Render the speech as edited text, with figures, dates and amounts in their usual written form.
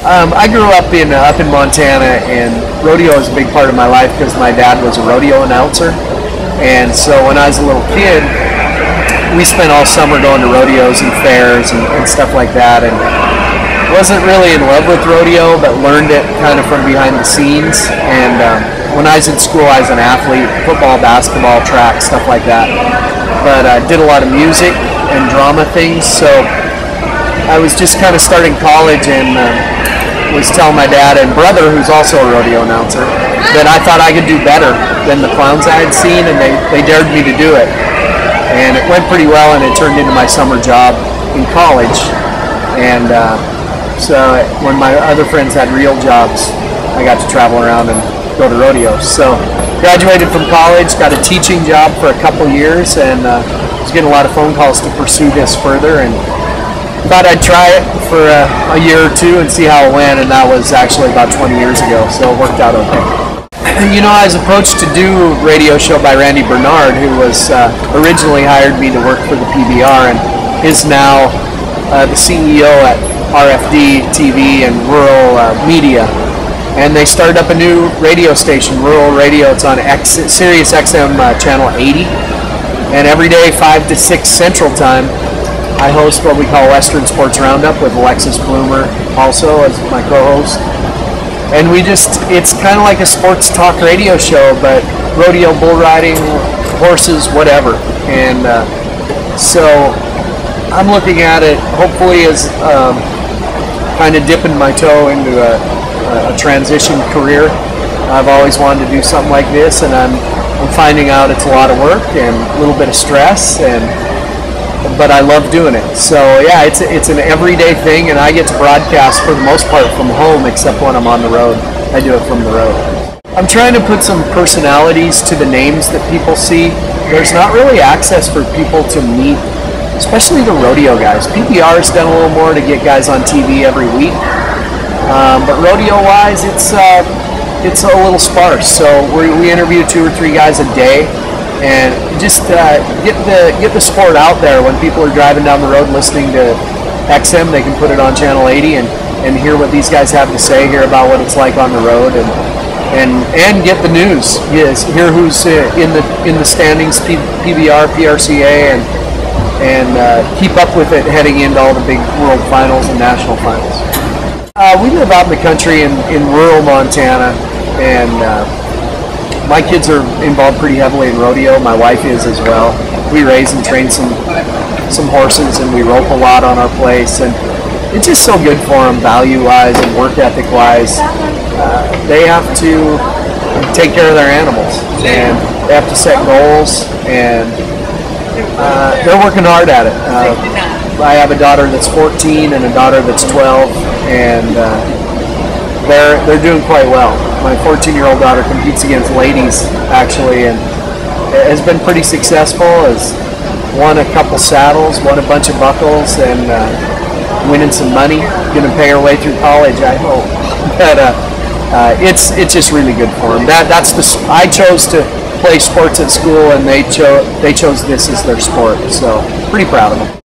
I grew up in Montana, and rodeo is a big part of my life because my dad was a rodeo announcer. And so when I was a little kid, we spent all summer going to rodeos and fairs and stuff like that. And wasn't really in love with rodeo, but learned it kind of from behind the scenes. And when I was in school, I was an athlete: football, basketball, track, stuff like that. But I did a lot of music and drama things. So I was just kind of starting college and was telling my dad and brother, who's also a rodeo announcer, that I thought I could do better than the clowns I had seen, and they dared me to do it. And it went pretty well, and it turned into my summer job in college. And so when my other friends had real jobs, I got to travel around and go to rodeos. So graduated from college, got a teaching job for a couple years, and was getting a lot of phone calls to pursue this further, and thought I'd try it for a year or two and see how it went, and that was actually about 20 years ago, so it worked out okay. You know, I was approached to do a radio show by Randy Bernard, who was originally hired me to work for the PBR and is now the CEO at RFD TV and Rural Media. And they started up a new radio station, Rural Radio. It's on Sirius XM channel 80. And every day, 5 to 6 Central Time, I host what we call Western Sports Roundup with Alexis Bloomer also as my co-host. And it's kind of like a sports talk radio show, but rodeo, bull riding, horses, whatever. And so I'm looking at it hopefully as kind of dipping my toe into a transition career. I've always wanted to do something like this, and I'm finding out it's a lot of work and a little bit of stress, but I love doing it. So yeah, it's an everyday thing, and I get to broadcast for the most part from home, except when I'm on the road. I do it from the road. I'm trying to put some personalities to the names that people see. There's not really access for people to meet, especially the rodeo guys. PBR's done a little more to get guys on TV every week, but rodeo-wise, it's a little sparse. So we interview 2 or 3 guys a day, and just get the sport out there. When people are driving down the road listening to XM, they can put it on channel 80 and hear what these guys have to say, hear about what it's like on the road, and get the news. Yes, hear who's in the standings, PBR, PRCA, and keep up with it heading into all the big world finals and national finals. We live out in the country in rural Montana, and my kids are involved pretty heavily in rodeo. My wife is as well. We raise and train some horses, and we rope a lot on our place, and it's just so good for them value-wise and work ethic-wise. They have to take care of their animals, and they have to set goals, and they're working hard at it. I have a daughter that's 14 and a daughter that's 12, and they're doing quite well. My 14-year-old daughter competes against ladies, actually, and has been pretty successful. Has won a couple saddles, won a bunch of buckles, and winning some money. Going to pay her way through college, I hope. But it's just really good for them. I chose to play sports at school, and they chose this as their sport. So pretty proud of them.